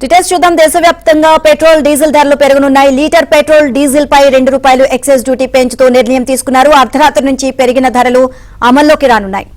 Details చూద్దాం. దేశవ్యాప్తంగా petrol diesel ధరలు పెరగనున్నాయి. లీటర్ పెట్రోల్ డీజిల్ పై ₹2 ఎక్సైజ్ డ్యూటీ పెంచుతూ నిర్ణయం తీసుకున్నారు. అర్ధరాత్రి నుంచి పెరిగిన ధరలు అమల్లోకి రానున్నాయి.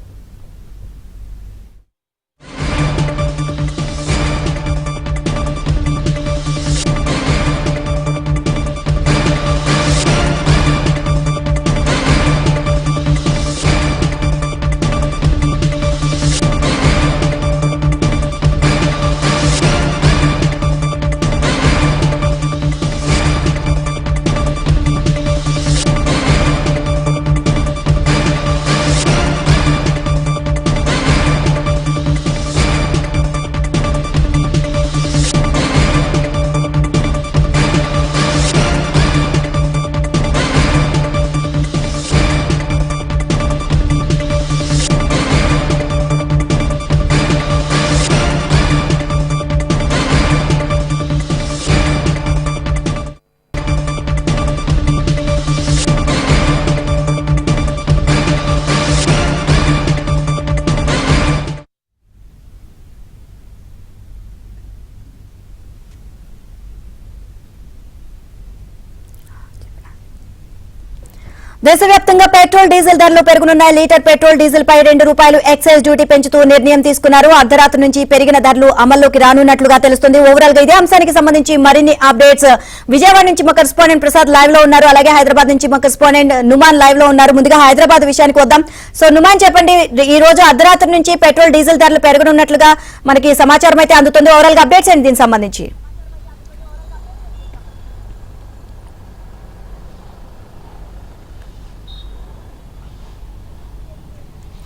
దేశవ్యాప్తంగా పెట్రోల్ డీజిల్ ధరలు పెరగనున్నాయి. లీటర్ పెట్రోల్ డీజిల్ పై ₹2 ఎక్సైజ్ డ్యూటీ పెంచుతూ నిర్ణయం తీసుకున్నారు. అర్ధరాత్రి నుంచి పెరిగిన ధరలు అమల్లోకి రానున్నట్లుగా తెలుస్తుంది. ఓవరాల్ గా ఇదే అంశానికి సంబంధించి మరిన్ని అప్డేట్స్ విజయవాడ నుంచి మా కరెస్పాండెంట్ ప్రసాద్ లైవ్ లో ఉన్నారు. అలాగే హైదరాబాద్ నుంచి మా కరెస్పాండెంట్ నుమాన్ లైవ్ లో ఉన్నారు. ముందుగా హైదరాబాద్ విషయానికి వద్దాం. సో నుమాన్, చెప్పండి, ఈ రోజు అర్ధరాత్రి నుంచి పెట్రోల్ డీజిల్ ధరలు పెరగనున్నట్లుగా మనకి సమాచారం అయితే అందుతుంది. ఓవరాల్ గా అప్డేట్స్ ఏంటి దీనికి సంబంధించి?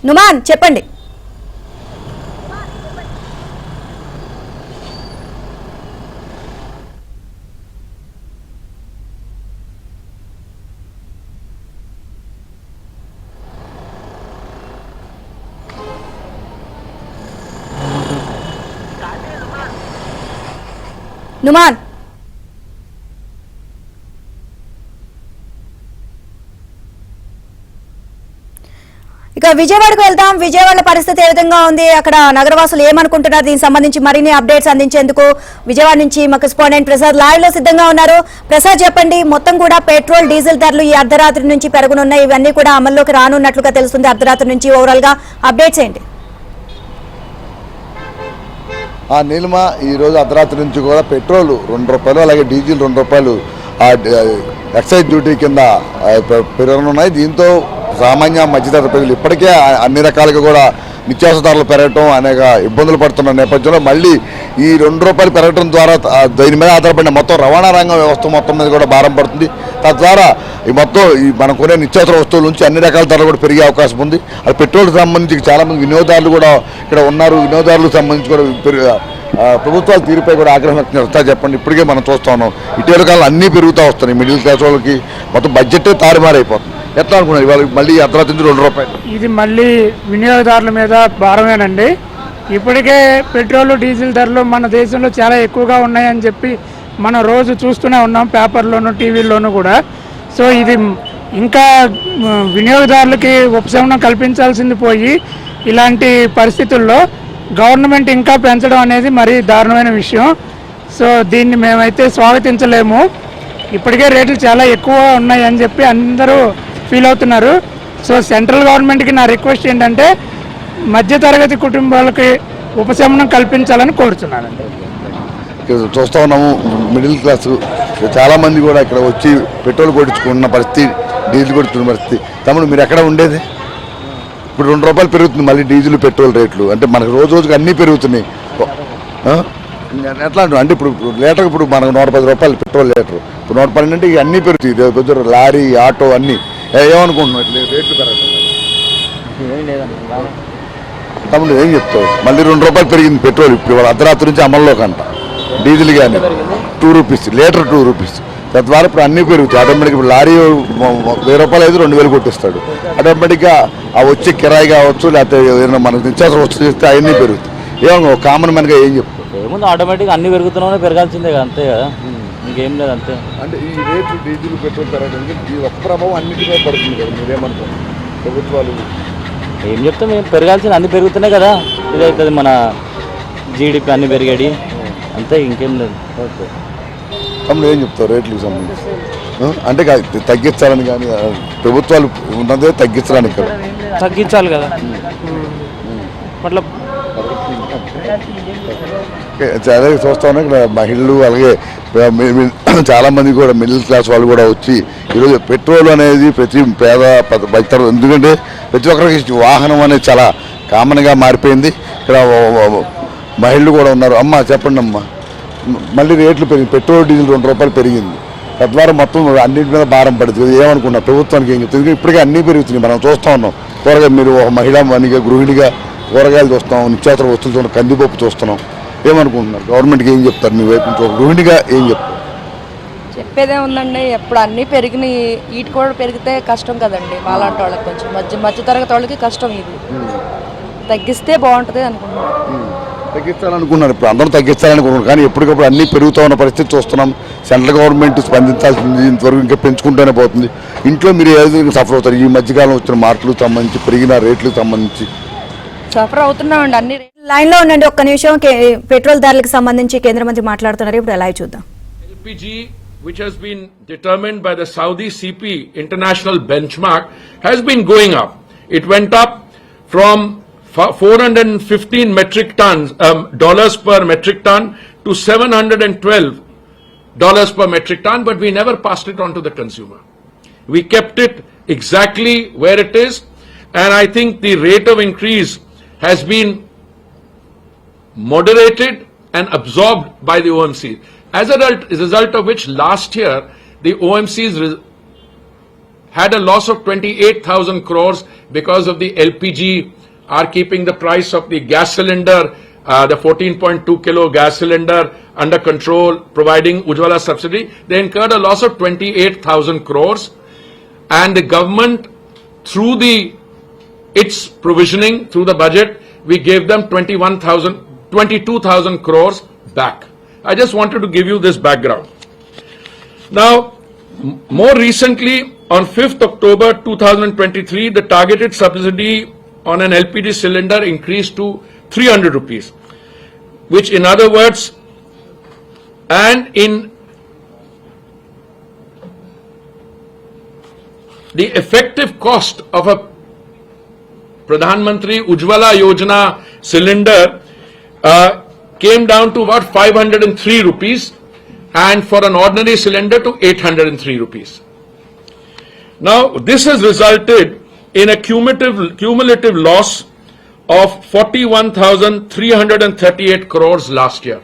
నుమాన్, చెప్పండి. నుమాన్, ఇక విజయవాడకు వెళ్తాం. విజయవాడ పరిస్థితి ఏ విధంగా ఉంది, అక్కడ నగరవాసులు ఏమనుకుంటున్నారు, దీనికి సంబంధించి మరిన్ని అప్డేట్స్ అందించేందుకు విజయవాడ నుంచి మా కరెస్పాండెంట్ ప్రసాద్ లైవ్ లో సిద్ధంగా ఉన్నారు. ప్రసాద్, చెప్పండి, మొత్తం కూడా పెట్రోల్ డీజిల్ ధరలు ఈ అర్ధరాత్రి నుంచి పెరగనున్నాయి. ఇవన్నీ కూడా అమల్లోకి రానున్నట్లుగా తెలుస్తుంది. అర్ధరాత్రి నుంచి ఓవరాల్ గా అప్డేట్స్ ఏంటి? నీలిమ, ఈరోజు అర్ధరాత్రి నుంచి కూడా పెట్రోల్ ₹2, అలాగే డీజిల్ ₹2 ఎక్సైజ్ డ్యూటీ కింద పెరగనున్నాయి. దీంతో సామాన్య మధ్యతరగతి ప్రజలు ఇప్పటికే అన్ని రకాలుగా కూడా నిత్యావసర ధరలు పెరగటం అనేక ఇబ్బందులు పడుతున్న నేపథ్యంలో మళ్ళీ ఈ ₹2 పెరగడం ద్వారా దీని మీద ఆధారపడిన మొత్తం రవాణా రంగం వ్యవస్థ మొత్తం మీద కూడా భారం పడుతుంది. తద్వారా ఈ మొత్తం మనం కొనే నిత్యావసర వస్తువుల నుంచి అన్ని రకాల ధరలు కూడా పెరిగే అవకాశం ఉంది. అది పెట్రోల్కి సంబంధించి చాలామంది వినియోగదారులు కూడా ఇక్కడ ఉన్నారు. వినియోగదారులకు సంబంధించి కూడా ప్రభుత్వాల తీరుపై కూడా ఆగ్రహం వ్యక్తం చేస్తారు. చెప్పండి, ఇప్పటికే మనం చూస్తూ ఉన్నాం, ఇటీవల కాలం అన్నీ పెరుగుతూ వస్తున్నాయి. మిడిల్ క్లాస్ వాళ్ళకి మొత్తం బడ్జెట్ తారుమారైపోతుంది. ఎట్లా అనుకున్నారు ఇవాళ మళ్ళీ అర్ధరాత్రి నుంచి ₹2? ఇది మళ్ళీ వినియోగదారుల మీద భారమేనండి. ఇప్పటికే పెట్రోల్ డీజిల్ ధరలు మన దేశంలో చాలా ఎక్కువగా ఉన్నాయని చెప్పి మనం రోజు చూస్తూనే ఉన్నాం, పేపర్లోను టీవీల్లోనూ కూడా. సో ఇది ఇంకా వినియోగదారులకి ఉపశమనం కల్పించాల్సింది పోయి ఇలాంటి పరిస్థితుల్లో గవర్నమెంట్ ఇంకా పెంచడం అనేది మరీ దారుణమైన విషయం. సో దీన్ని మేమైతే స్వాగతించలేము. ఇప్పటికే రేట్లు చాలా ఎక్కువ ఉన్నాయి అని చెప్పి అందరూ ఫీల్ అవుతున్నారు. సో సెంట్రల్ గవర్నమెంట్కి నా రిక్వెస్ట్ ఏంటంటే మధ్యతరగతి కుటుంబాలకి ఉపశమనం కల్పించాలని కోరుతున్నానండి. చూస్తూ ఉన్నాము, మిడిల్ క్లాస్ చాలామంది కూడా ఇక్కడ వచ్చి పెట్రోల్ కొట్టించుకున్న పరిస్థితి, డీజిల్ కొట్టించుకున్న పరిస్థితి. తమ్ముడు, మీరు ఎక్కడ ఉండేది? ఇప్పుడు ₹2 పెరుగుతుంది మళ్ళీ డీజిల్ పెట్రోల్ రేట్లు. అంటే మనకు రోజు రోజుకి అన్నీ పెరుగుతున్నాయి. ఎట్లా అంటే ఇప్పుడు లీటర్ ఇప్పుడు మనకు ₹110 పెట్రోల్ లీటర్, ఇప్పుడు 112 అంటే అన్నీ పెరుగుతాయి. లారీ, ఆటో అన్నీ. ఏమనుకుంటున్నావు రేట్లు పెరగదు? తమ్ముడు, ఏం చెప్తావు? మళ్ళీ ₹2 పెరిగింది పెట్రోల్ ఇప్పుడు అర్ధరాత్రి నుంచి అమల్లో కంట. డీజిల్ కానీ ₹2 లీటర్ ₹2. తద్వారా ఇప్పుడు అన్నీ పెరుగుతాయి. ఆటోమేటిక్ ఇప్పుడు లారీ ₹1000 అయితే 2000 కొట్టిస్తాడు. ఆటోమేటిక్గా ఆ వచ్చే కిరాయి కావచ్చు, లేకపోతే ఏదైనా మనకు నిత్యావసర వస్తువులు చేస్తే అవన్నీ పెరుగుతాయి. ఏమో కామన్ మ్యాన్గా ఏం చెప్తావు? ఏముంది, ఆటోమేటిక్గా అన్ని పెరుగుతున్నానే పెరగాల్సిందే కదా, అంతే కదా, ఇంకేం లేదు, అంతే. అంటే ఈ రేట్లు డీజిల్ పెట్రోల్ పెరగడానికి ఈ ఒక్క ప్రభావం అన్నిటిపై పడుతుంది కదా, మీరేమనుకోండి? ప్రభుత్వాలు ఏం చెప్తాం, ఏం పెరగాల్సింది అన్ని పెరుగుతున్నాయి కదా. ఇదవుతుంది మన జీడిపి అన్ని పెరిగాడి, అంతే ఇంకేం లేదు. ఓకే తమ్ముడు ఏం చెప్తావు రేట్లకు సంబంధించి అంటే తగ్గించాలని కానీ ప్రభుత్వాలు ఉన్నదే తగ్గించడానికి కదా తగ్గించాలి కదా మతలబ్ అదే చూస్తా ఉన్నా ఇక్కడ మహిళలు అలాగే చాలా మంది కూడా మిడిల్ క్లాస్ వాళ్ళు కూడా వచ్చి ఈరోజు పెట్రోల్ అనేది ప్రతి పేద బతరు ఎందుకంటే ప్రతి ఒక్కరికి వాహనం అనేది చాలా కామన్గా మారిపోయింది. ఇక్కడ మహిళలు కూడా ఉన్నారు. అమ్మ చెప్పండి అమ్మ, మళ్ళీ రేట్లు పెరిగింది, పెట్రోల్ డీజిల్ ₹2 పెరిగింది, తద్వారా మొత్తం అన్నింటి మీద భారం పడుతుంది. ఏమనుకున్నారు ప్రభుత్వానికి ఏం చెప్తుంది? ఇప్పటికే అన్నీ పెరుగుతున్నాయి, మనం చూస్తూ ఉన్నాం. కూరగాయలు మీరు ఒక మహిళా మనిగా గృహిణిగా కూరగాయలు చూస్తాం, నిత్యావసర వస్తువులు చూస్తున్నాం, కందిపప్పు చూస్తున్నాం. ఏమనుకుంటున్నారు? గవర్నమెంట్కి ఏం చెప్తారు? మీ వైపు నుంచి ఒక గృహిణిగా ఏం చెప్తారు? చెప్పేదే ఉందండి, ఎప్పుడు అన్నీ పెరిగినాయి, వీటి కూడా పెరిగితే కష్టం కదండి. మాలాంటి వాళ్ళకి కొంచెం మధ్యతరగతి వాళ్ళకి కష్టం. ఇది తగ్గిస్తే బాగుంటుంది అనుకుంటున్నాను. తగ్గించాలనుకున్నారు, ఇప్పుడు అందరూ తగ్గించాలనుకున్నారు, కానీ ఎప్పటికప్పుడు అన్నీ పెరుగుతూ ఉన్న పరిస్థితి చూస్తున్నాం. సెంట్రల్ గవర్నమెంట్ స్పందించాల్సింది, ఇంతవరకు ఇంకా పెంచుకుంటూనే పోతుంది. ఇంట్లో మీరు ఏదో సఫర్ అవుతారు ఈ మధ్యకాలం వచ్చిన మార్పులకు సంబంధించి, పెరిగిన రేట్లకు సంబంధించి? సఫర్ అవుతున్నామండి అన్ని. లైన్ లో ఉండండి ఒక్క నిమిషం. పెట్రోల్ ధరలకు సంబంధించి కేంద్ర మంత్రి మాట్లాడుతున్నారు, ఇప్పుడు లైవ్ చూద్దాం. LPG, which has been determined by the Saudi CP international benchmark, has been going up. It went up from 415 metric tons dollars per metric ton to $712 per metric ton, but we never passed it on to the consumer. We kept it exactly where it is, and I think the rate of increase has been moderated and absorbed by the OMC. As a result of which, last year, the OMCs had a loss of 28,000 crores because of the LPG are keeping the price of the gas cylinder, the 14.2 kilo gas cylinder under control, providing Ujjwala subsidy. They incurred a loss of 28,000 crores, and the government, through its provisioning, through the budget, we gave them 22,000 crores back. I just wanted to give you this background. Now, more recently, on 5th October 2023, the targeted subsidy on an LPG cylinder increased to 300 rupees, which in other words, and in the effective cost of a Pradhan Mantri Ujjwala Yojana cylinder came down to about 503 rupees, and for an ordinary cylinder to 803 rupees. Now, this has resulted in a cumulative loss of 41,338 crores last year.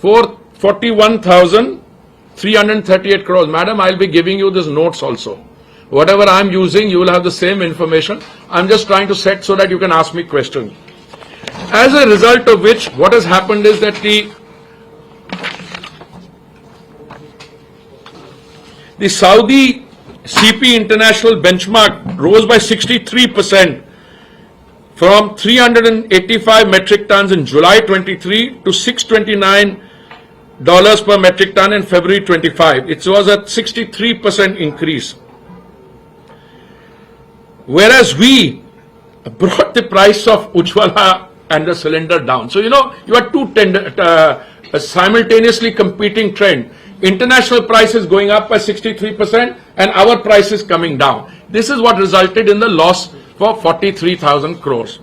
41,338 crores. Madam, I'll be giving you these notes also. Whatever I'm using, you will have the same information. I'm just trying to set so that you can ask me questions. As a result of which, what has happened is that the Saudi CP international benchmark rose by 63% from 385 metric tons in July 23 to $629 per metric ton in February 25. It was a 63% increase. Whereas we brought the price of Ujjwala and the cylinder down. So, you are two simultaneously competing trend. International price is going up by 63% and our price is coming down. This is what resulted in the loss for 43,000 crores.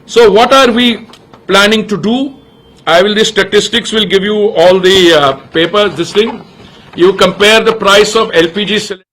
So what are we planning to do? The statistics will give you all the papers, this thing. You compare the price of LPG cylinder